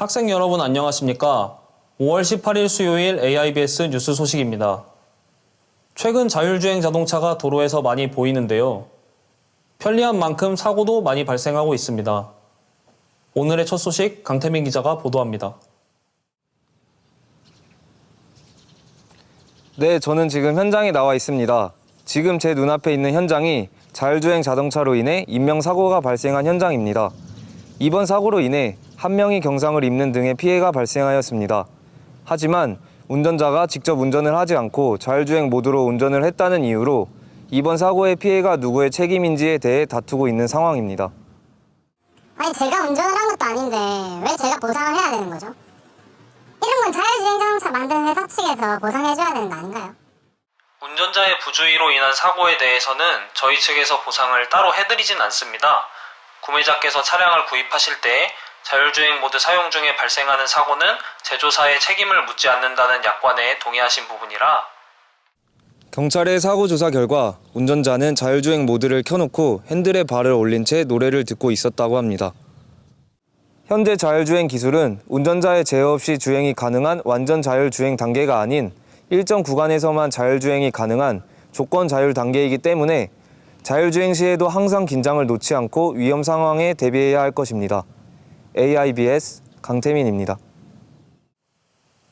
학생 여러분 안녕하십니까? 5월 18일 수요일 AIBS 뉴스 소식입니다. 최근 자율주행 자동차가 도로에서 많이 보이는데요. 편리한 만큼 사고도 많이 발생하고 있습니다. 오늘의 첫 소식 강태민 기자가 보도합니다. 네, 저는 지금 현장에 나와 있습니다. 지금 제 눈앞에 있는 현장이 자율주행 자동차로 인해 인명사고가 발생한 현장입니다. 이번 사고로 인해 한 명이 경상을 입는 등의 피해가 발생하였습니다. 하지만 운전자가 직접 운전을 하지 않고 자율주행 모드로 운전을 했다는 이유로 이번 사고의 피해가 누구의 책임인지에 대해 다투고 있는 상황입니다. 아니 제가 운전을 한 것도 아닌데 왜 제가 보상을 해야 되는 거죠? 이런 건 자율주행 자동차 만든 회사 측에서 보상해줘야 되는 거 아닌가요? 운전자의 부주의로 인한 사고에 대해서는 저희 측에서 보상을 따로 해드리진 않습니다. 구매자께서 차량을 구입하실 때 자율주행 모드 사용 중에 발생하는 사고는 제조사의 책임을 묻지 않는다는 약관에 동의하신 부분이라. 경찰의 사고 조사 결과 운전자는 자율주행 모드를 켜놓고 핸들에 발을 올린 채 노래를 듣고 있었다고 합니다. 현재 자율주행 기술은 운전자의 제어 없이 주행이 가능한 완전 자율주행 단계가 아닌 일정 구간에서만 자율주행이 가능한 조건 자율 단계이기 때문에 자율주행 시에도 항상 긴장을 놓지 않고 위험 상황에 대비해야 할 것입니다. AIBS 강태민입니다.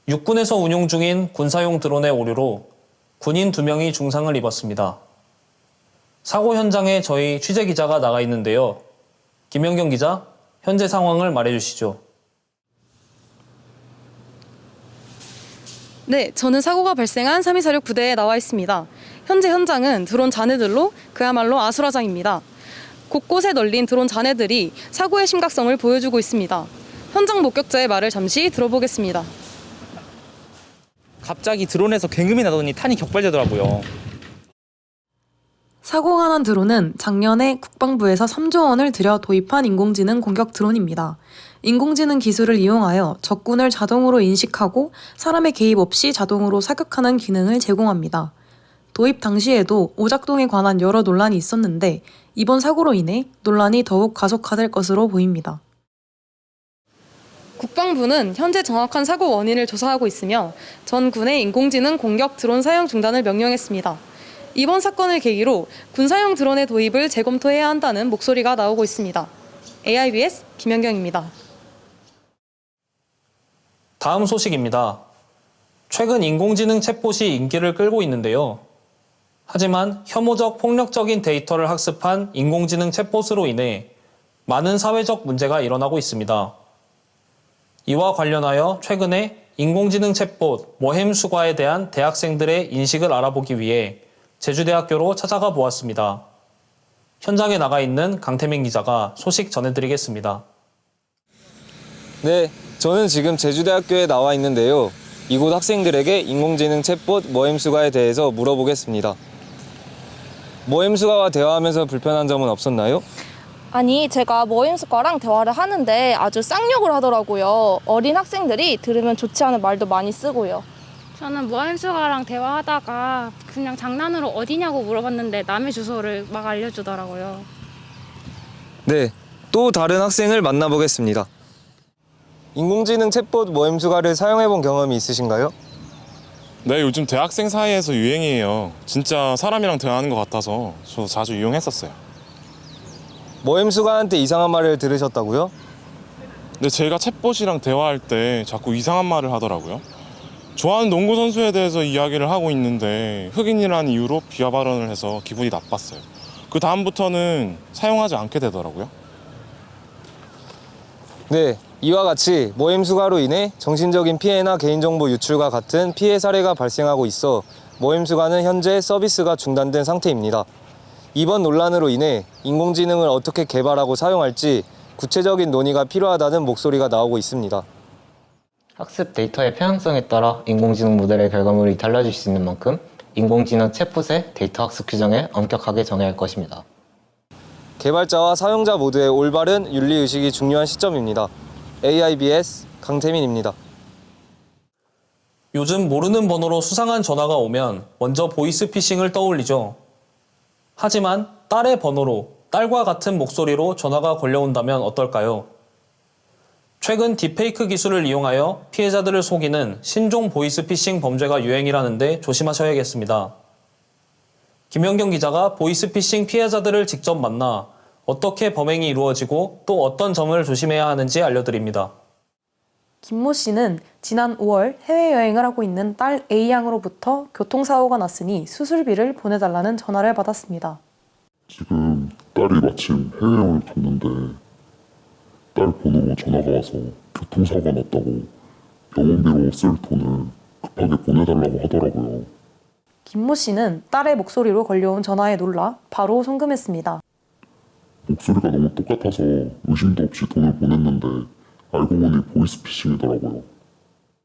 육군에서 운용 중인 군사용 드론의 오류로 군인 2명이 중상을 입었습니다. 사고 현장에 저희 취재기자가 나가 있는데요. 김연경 기자, 현재 상황을 말해주시죠. 네, 저는 사고가 발생한 3.2사륙 부대에 나와 있습니다. 현재 현장은 드론 잔해들로 그야말로 아수라장입니다. 곳곳에 널린 드론 잔해들이 사고의 심각성을 보여주고 있습니다. 현장 목격자의 말을 잠시 들어보겠습니다. 갑자기 드론에서 굉음이 나더니 탄이 격발되더라고요. 사고가 난 드론은 작년에 국방부에서 3조 원을 들여 도입한 인공지능 공격 드론입니다. 인공지능 기술을 이용하여 적군을 자동으로 인식하고 사람의 개입 없이 자동으로 사격하는 기능을 제공합니다. 도입 당시에도 오작동에 관한 여러 논란이 있었는데 이번 사고로 인해 논란이 더욱 가속화될 것으로 보입니다. 국방부는 현재 정확한 사고 원인을 조사하고 있으며 전 군의 인공지능 공격 드론 사용 중단을 명령했습니다. 이번 사건을 계기로 군사용 드론의 도입을 재검토해야 한다는 목소리가 나오고 있습니다. AIBS 김연경입니다. 다음 소식입니다. 최근 인공지능 챗봇이 인기를 끌고 있는데요. 하지만 혐오적 폭력적인 데이터를 학습한 인공지능 챗봇으로 인해 많은 사회적 문제가 일어나고 있습니다. 이와 관련하여 최근에 인공지능 챗봇 모햄수가에 대한 대학생들의 인식을 알아보기 위해 제주대학교로 찾아가 보았습니다. 현장에 나가 있는 강태민 기자가 소식 전해드리겠습니다. 네, 저는 지금 제주대학교에 나와 있는데요. 이곳 학생들에게 인공지능 챗봇 모햄수가에 대해서 물어보겠습니다. 모햄수가와 대화하면서 불편한 점은 없었나요? 아니, 제가 모임수과랑 대화를 하는데 아주 쌍욕을 하더라고요. 어린 학생들이 들으면 좋지 않은 말도 많이 쓰고요. 저는 모임수가랑 대화하다가 그냥 장난으로 어디냐고 물어봤는데 남의 주소를 막 알려주더라고요. 네, 또 다른 학생을 만나보겠습니다. 인공지능 챗봇 모햄수가를 사용해본 경험이 있으신가요? 네, 요즘 대학생 사이에서 유행이에요. 진짜 사람이랑 대화하는 것 같아서 저 자주 이용했었어요. 모햄수가한테 이상한 말을 들으셨다고요? 근데 제가 챗봇이랑 대화할 때 자꾸 이상한 말을 하더라고요. 좋아하는 농구 선수에 대해서 이야기를 하고 있는데 흑인이라는 이유로 비하 발언을 해서 기분이 나빴어요. 그 다음부터는 사용하지 않게 되더라고요. 네, 이와 같이 모햄수가로 인해 정신적인 피해나 개인정보 유출과 같은 피해 사례가 발생하고 있어 모햄수가는 현재 서비스가 중단된 상태입니다. 이번 논란으로 인해 인공지능을 어떻게 개발하고 사용할지 구체적인 논의가 필요하다는 목소리가 나오고 있습니다. 학습 데이터의 편향성에 따라 인공지능 모델의 결과물이 달라질 수 있는 만큼 인공지능 챗봇의 데이터 학습 규정을 엄격하게 정해야 할 것입니다. 개발자와 사용자 모두의 올바른 윤리의식이 중요한 시점입니다. AIBS 강태민입니다. 요즘 모르는 번호로 수상한 전화가 오면 먼저 보이스피싱을 떠올리죠. 하지만 딸의 번호로 딸과 같은 목소리로 전화가 걸려온다면 어떨까요? 최근 딥페이크 기술을 이용하여 피해자들을 속이는 신종 보이스피싱 범죄가 유행이라는데 조심하셔야겠습니다. 김연경 기자가 보이스피싱 피해자들을 직접 만나 어떻게 범행이 이루어지고 또 어떤 점을 조심해야 하는지 알려드립니다. 김모 씨는 지난 5월 해외여행을 하고 있는 딸 A양으로부터 교통사고가 났으니 수술비를 보내달라는 전화를 받았습니다. 지금 딸이 마침 해외여행을 갔는데 딸 번호로 전화가 와서 교통사고가 났다고 병원비로 쓸 돈을 급하게 보내달라고 하더라고요. 김모 씨는 딸의 목소리로 걸려온 전화에 놀라 바로 송금했습니다. 목소리가 너무 똑같아서 의심도 없이 돈을 보냈는데 알고 보니 보이스피싱이더라고요.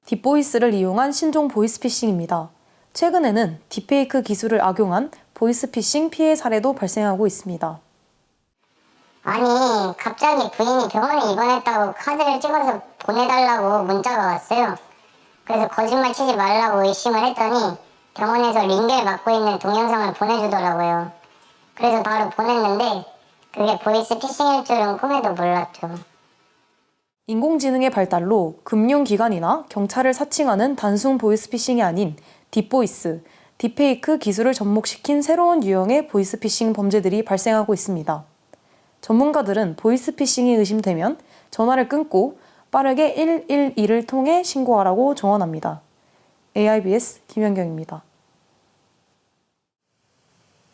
딥보이스를 이용한 신종 보이스피싱입니다. 최근에는 딥페이크 기술을 악용한 보이스피싱 피해 사례도 발생하고 있습니다. 아니 갑자기 부인이 병원에 입원했다고 카드를 찍어서 보내달라고 문자가 왔어요. 그래서 거짓말 치지 말라고 의심을 했더니 병원에서 링겔 맡고 있는 동영상을 보내주더라고요. 그래서 바로 보냈는데 그게 보이스피싱일 줄은 꿈에도 몰랐죠. 인공지능의 발달로 금융기관이나 경찰을 사칭하는 단순 보이스피싱이 아닌 딥보이스, 딥페이크 기술을 접목시킨 새로운 유형의 보이스피싱 범죄들이 발생하고 있습니다. 전문가들은 보이스피싱이 의심되면 전화를 끊고 빠르게 112를 통해 신고하라고 조언합니다. AIBS 김연경입니다.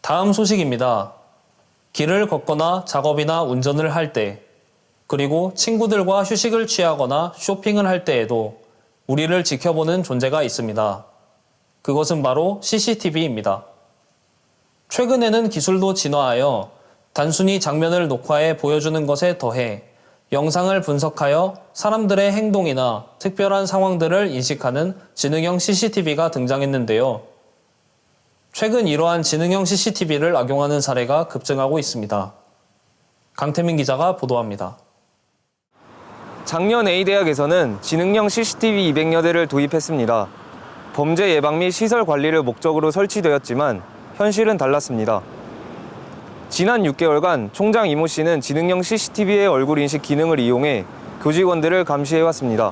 다음 소식입니다. 길을 걷거나 작업이나 운전을 할 때, 그리고 친구들과 휴식을 취하거나 쇼핑을 할 때에도 우리를 지켜보는 존재가 있습니다. 그것은 바로 CCTV입니다. 최근에는 기술도 진화하여 단순히 장면을 녹화해 보여주는 것에 더해 영상을 분석하여 사람들의 행동이나 특별한 상황들을 인식하는 지능형 CCTV가 등장했는데요. 최근 이러한 지능형 CCTV를 악용하는 사례가 급증하고 있습니다. 강태민 기자가 보도합니다. 작년 A대학에서는 지능형 CCTV 200여 대를 도입했습니다. 범죄 예방 및 시설 관리를 목적으로 설치되었지만 현실은 달랐습니다. 지난 6개월간 총장 이모 씨는 지능형 CCTV의 얼굴 인식 기능을 이용해 교직원들을 감시해왔습니다.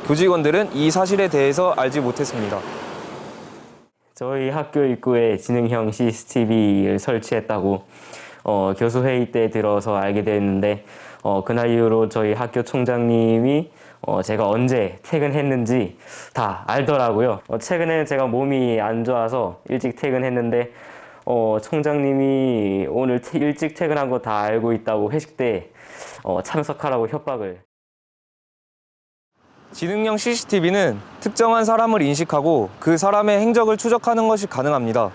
교직원들은 이 사실에 대해서 알지 못했습니다. 저희 학교 입구에 지능형 CCTV를 설치했다고 교수회의 때 들어서 알게 됐는데 그날 이후로 저희 학교 총장님이 제가 언제 퇴근했는지 다 알더라고요. 최근에 제가 몸이 안 좋아서 일찍 퇴근했는데 총장님이 오늘 일찍 퇴근한 거 다 알고 있다고 회식 때 참석하라고 협박을. 지능형 CCTV는 특정한 사람을 인식하고 그 사람의 행적을 추적하는 것이 가능합니다.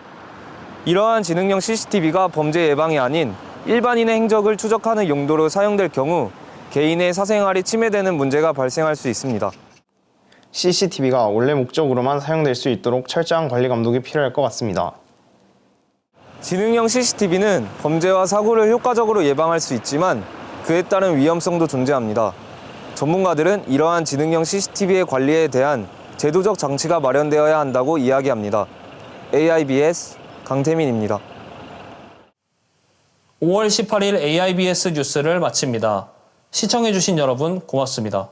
이러한 지능형 CCTV가 범죄 예방이 아닌 일반인의 행적을 추적하는 용도로 사용될 경우 개인의 사생활이 침해되는 문제가 발생할 수 있습니다. CCTV가 원래 목적으로만 사용될 수 있도록 철저한 관리 감독이 필요할 것 같습니다. 지능형 CCTV는 범죄와 사고를 효과적으로 예방할 수 있지만 그에 따른 위험성도 존재합니다. 전문가들은 이러한 지능형 CCTV의 관리에 대한 제도적 장치가 마련되어야 한다고 이야기합니다. AIBS 강태민입니다. 5월 18일 AIBS 뉴스를 마칩니다. 시청해주신 여러분 고맙습니다.